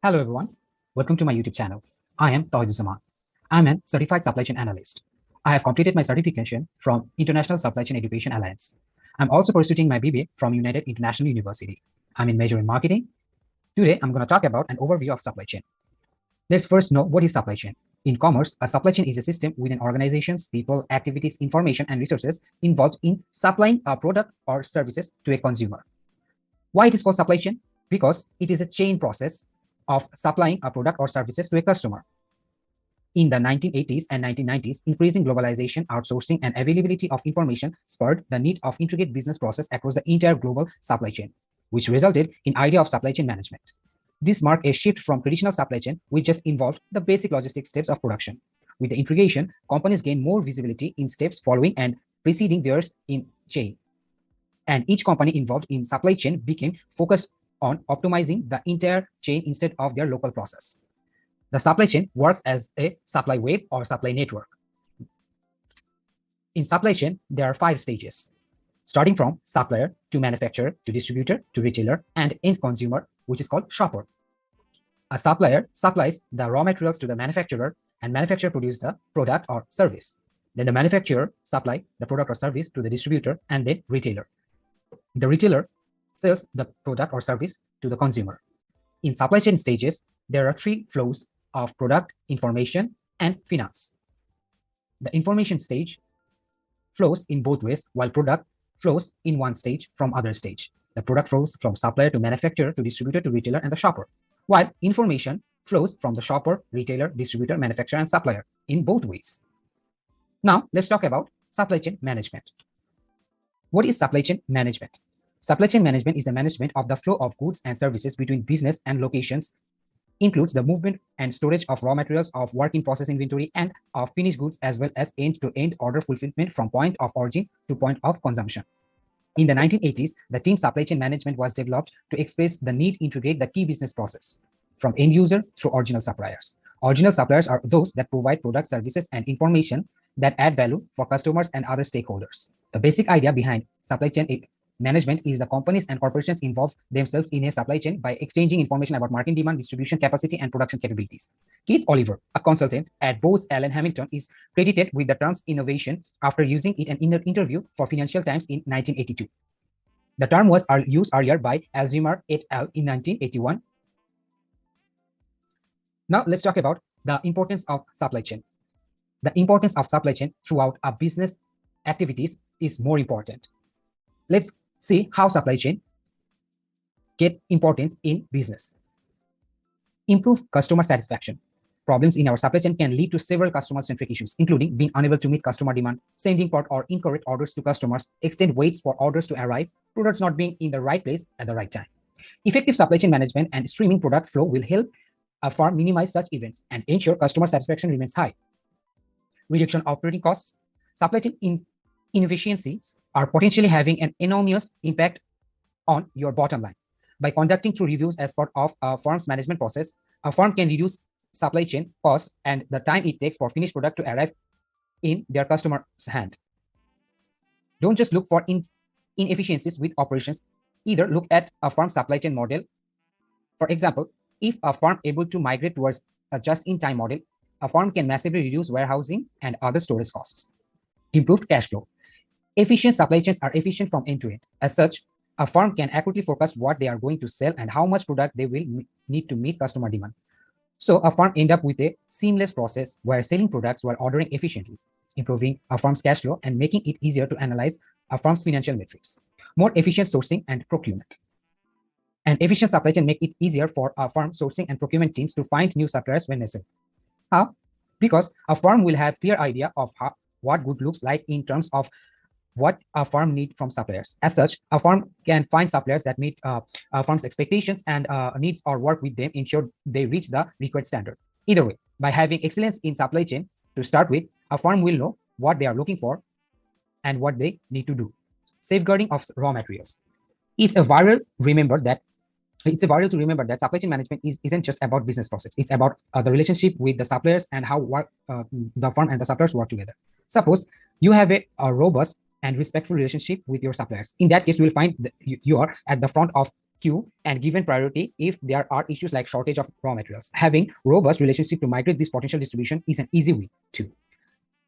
Hello everyone, welcome to my YouTube channel. I am Tawhiduzaman. I'm an certified supply chain analyst. I have completed my certification from International Supply Chain Education Alliance. I'm also pursuing my BBA from United International University. I'm in major in marketing. Today, I'm going to talk about an overview of supply chain. Let's first know what is supply chain. In commerce, a supply chain is a system within organizations, people, activities, information, and resources involved in supplying a product or services to a consumer. Why it is called supply chain? Because it is a chain process of supplying a product or services to a customer. In the 1980s and 1990s, increasing globalization, outsourcing, and availability of information spurred the need of intricate business process across the entire global supply chain, which resulted in idea of supply chain management. This marked a shift from traditional supply chain, which just involved the basic logistic steps of production. With the integration, companies gained more visibility in steps following and preceding theirs in chain. And each company involved in supply chain became focused on optimizing the entire chain instead of their local process. The supply chain works as a supply web or supply network. In supply chain, there are 5 stages, starting from supplier to manufacturer to distributor to retailer and end consumer, which is called shopper. A supplier supplies the raw materials to the manufacturer, and manufacturer produces the product or service. Then the manufacturer supplies the product or service to the distributor and then retailer. The retailer sells the product or service to the consumer. In supply chain stages, there are 3 flows of product, information, and finance. The information stage flows in both ways, while product flows in one stage from other stage. The product flows from supplier to manufacturer to distributor to retailer and the shopper, while information flows from the shopper, retailer, distributor, manufacturer, and supplier in both ways. Now, let's talk about supply chain management. What is supply chain management? Supply chain management is the management of the flow of goods and services between business and locations, includes the movement and storage of raw materials, of work in process inventory, and of finished goods, as well as end-to-end order fulfillment from point of origin to point of consumption. In the 1980s, the team supply chain management was developed to express the need to integrate the key business process from end user through original suppliers. Original suppliers are those that provide products, services, and information that add value for customers and other stakeholders. The basic idea behind supply chain management is the companies and corporations involve themselves in a supply chain by exchanging information about market demand, distribution capacity, and production capabilities. Keith Oliver, a consultant at Booz Allen Hamilton, is credited with the term innovation after using it in an interview for Financial Times in 1982. The term was used earlier by Alzheimer et al. In 1981. Now let's talk about the importance of supply chain. The importance of supply chain throughout a business activities is more important. Let's see how supply chain get importance in business. Improve customer satisfaction. Problems in our supply chain can lead to several customer-centric issues, including being unable to meet customer demand, sending part or incorrect orders to customers, extended waits for orders to arrive, products not being in the right place at the right time. Effective supply chain management and streaming product flow will help a firm minimize such events and ensure customer satisfaction remains high. Reduction of operating costs. Supply chain inefficiencies are potentially having an enormous impact on your bottom line. By conducting through reviews as part of a firm's management process, a firm can reduce supply chain costs and the time it takes for finished product to arrive in their customer's hand. Don't just look for inefficiencies with operations, either look at a firm's supply chain model. For example, if a firm able to migrate towards a just-in-time model, a firm can massively reduce warehousing and other storage costs. Improved cash flow. Efficient supply chains are efficient from end to end. As such, a firm can accurately forecast what they are going to sell and how much product they will need to meet customer demand. So a firm end up with a seamless process where selling products while ordering efficiently, improving a firm's cash flow and making it easier to analyze a firm's financial metrics. More efficient sourcing and procurement. An efficient supply chain make it easier for a firm sourcing and procurement teams to find new suppliers when necessary. How? Because a firm will have clear idea of what good looks like in terms of what a firm needs from suppliers. As such, a firm can find suppliers that meet a firm's expectations and needs or work with them, ensure they reach the required standard. Either way, by having excellence in supply chain to start with, a firm will know what they are looking for and what they need to do. Safeguarding of raw materials. It's vital to remember that supply chain management isn't just about business process. It's about the relationship with the suppliers and how the firm and the suppliers work together. Suppose you have a robust and respectful relationship with your suppliers. In that case, you will find that you are at the front of queue and given priority if there are issues like shortage of raw materials. Having robust relationship to migrate this potential distribution is an easy win too.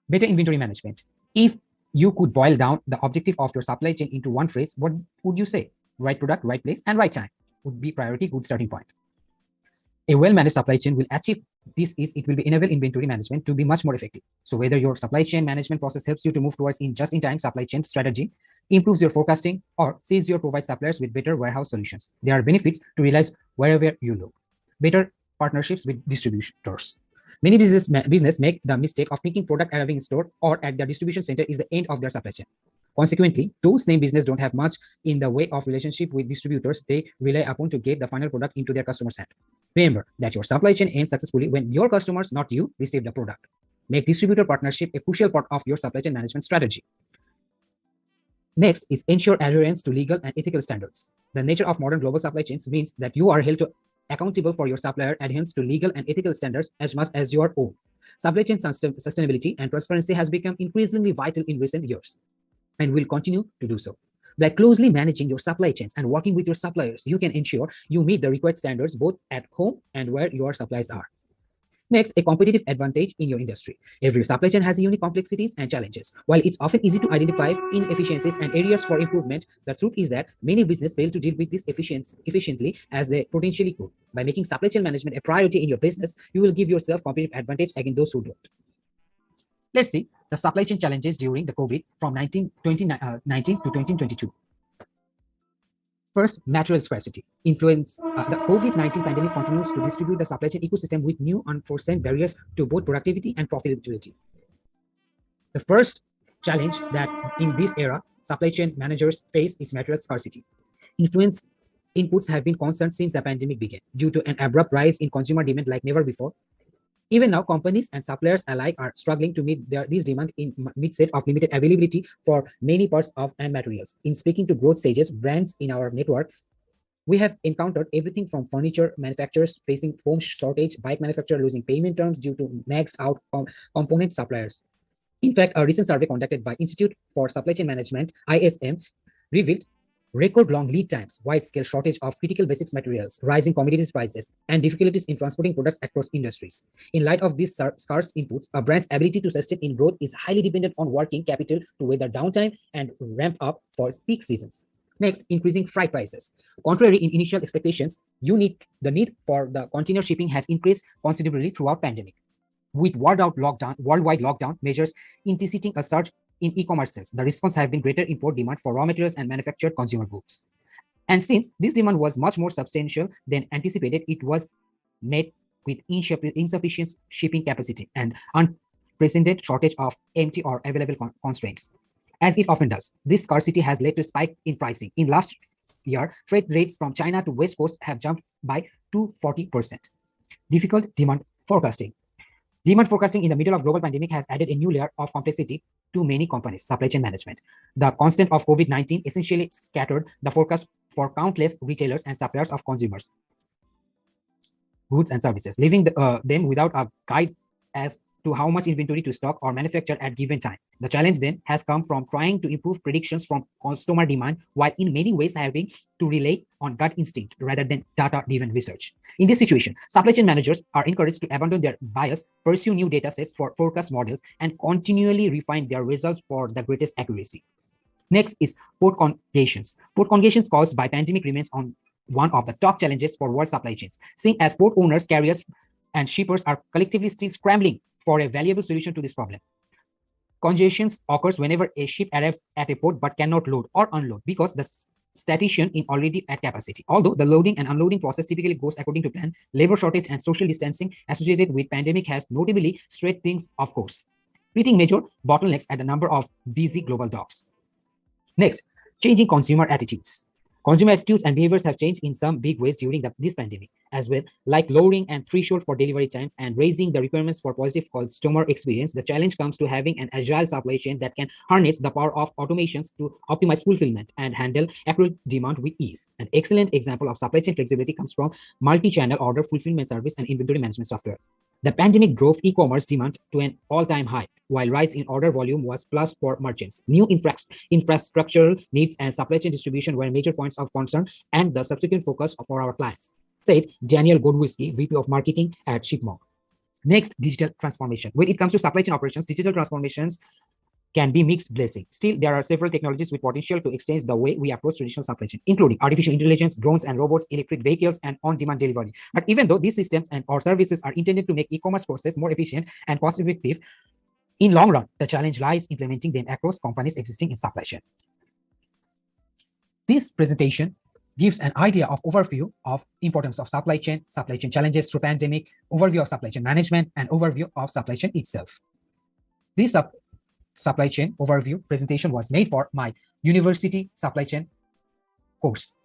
Better inventory management. If you could boil down the objective of your supply chain into one phrase, what would you say? Right product, right place, and right time would be priority, good starting point. A well-managed supply chain will achieve this is it will be enable inventory management to be much more effective. So whether your supply chain management process helps you to move towards in just-in-time supply chain strategy, improves your forecasting, or sees you provide suppliers with better warehouse solutions, there are benefits to realize wherever you look. Better partnerships with distributors. Many business make the mistake of thinking product arriving in store or at their distribution center is the end of their supply chain. Consequently, those same business don't have much in the way of relationship with distributors they rely upon to get the final product into their customer's hand. Remember that your supply chain ends successfully when your customers, not you, receive the product. Make distributor partnership a crucial part of your supply chain management strategy. Next is ensure adherence to legal and ethical standards. The nature of modern global supply chains means that you are held accountable for your supplier adherence to legal and ethical standards as much as your own. Supply chain sustainability and transparency has become increasingly vital in recent years and will continue to do so. By closely managing your supply chains and working with your suppliers, you can ensure you meet the required standards both at home and where your supplies are. Next, a competitive advantage in your industry. Every supply chain has unique complexities and challenges. While it's often easy to identify inefficiencies and areas for improvement, the truth is that many businesses fail to deal with this efficiently as they potentially could. By making supply chain management a priority in your business, you will give yourself competitive advantage against those who don't. Let's see the supply chain challenges during the COVID from 2019 to 2022. First, material scarcity. The COVID-19 pandemic continues to distribute the supply chain ecosystem with new unforeseen barriers to both productivity and profitability. The first challenge that in this era, supply chain managers face is material scarcity. Influence inputs have been constant since the pandemic began due to an abrupt rise in consumer demand like never before. Even now, companies and suppliers alike are struggling to meet these demand in midst of limited availability for many parts of and materials. In speaking to growth stages, brands in our network, we have encountered everything from furniture manufacturers facing foam shortage, bike manufacturers losing payment terms due to maxed out component suppliers. In fact, a recent survey conducted by Institute for Supply Chain Management, ISM, revealed record long lead times, wide-scale shortage of critical basics materials, rising commodities prices, and difficulties in transporting products across industries. In light of these scarce inputs, a brand's ability to sustain in growth is highly dependent on working capital to weather downtime and ramp up for peak seasons. Next, increasing freight prices. Contrary in initial expectations, the need for the container shipping has increased considerably throughout pandemic. With worldwide lockdown measures intensifying a surge in e-commerce sales, the response have been greater import demand for raw materials and manufactured consumer goods. And since this demand was much more substantial than anticipated, it was met with insufficient shipping capacity and unprecedented shortage of empty or available constraints. As it often does, this scarcity has led to a spike in pricing. In last year, freight rates from China to West Coast have jumped by 240%. Difficult demand forecasting. Demand forecasting in the middle of global pandemic has added a new layer of complexity to many companies' supply chain management. The constant of COVID-19 essentially scattered the forecast for countless retailers and suppliers of consumers, goods and services, leaving them without a guide as to how much inventory to stock or manufacture at given time. The challenge then has come from trying to improve predictions from customer demand, while in many ways having to rely on gut instinct rather than data-driven research. In this situation, supply chain managers are encouraged to abandon their bias, pursue new data sets for forecast models, and continually refine their results for the greatest accuracy. Next is port congestions. Port congestions caused by pandemic remains one of the top challenges for world supply chains, seeing as port owners, carriers, and shippers are collectively still scrambling for a valuable solution to this problem. Congestions occurs whenever a ship arrives at a port but cannot load or unload because the station is already at capacity. Although the loading and unloading process typically goes according to plan, labor shortage and social distancing associated with pandemic has notably strayed things off course, creating major bottlenecks at the number of busy global docks. Next, changing consumer attitudes. Consumer attitudes and behaviors have changed in some big ways during this pandemic as well, like lowering and threshold for delivery times and raising the requirements for positive customer experience. The challenge comes to having an agile supply chain that can harness the power of automations to optimize fulfillment and handle accurate demand with ease. An excellent example of supply chain flexibility comes from multi-channel order fulfillment service and inventory management software. The pandemic drove e-commerce demand to an all-time high, while rise in order volume was plus for merchants. New infrastructural needs and supply chain distribution were major points of concern and the subsequent focus for our clients, said Daniel Godwinski, VP of Marketing at Shipmonk. Next, digital transformation. When it comes to supply chain operations, digital transformations can be mixed blessing. Still, there are several technologies with potential to extend the way we approach traditional supply chain, including artificial intelligence, drones and robots, electric vehicles, and on-demand delivery. But even though these systems and or services are intended to make e-commerce process more efficient and cost-effective, in long run, the challenge lies implementing them across companies existing in supply chain. This presentation gives an idea of overview of importance of supply chain challenges through pandemic, overview of supply chain management, and overview of supply chain itself. This supply chain overview presentation was made for my university supply chain course.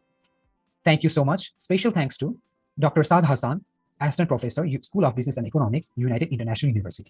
Thank you so much. Special thanks to Dr. Saad Hassan, Assistant Professor, School of Business and Economics, United International University.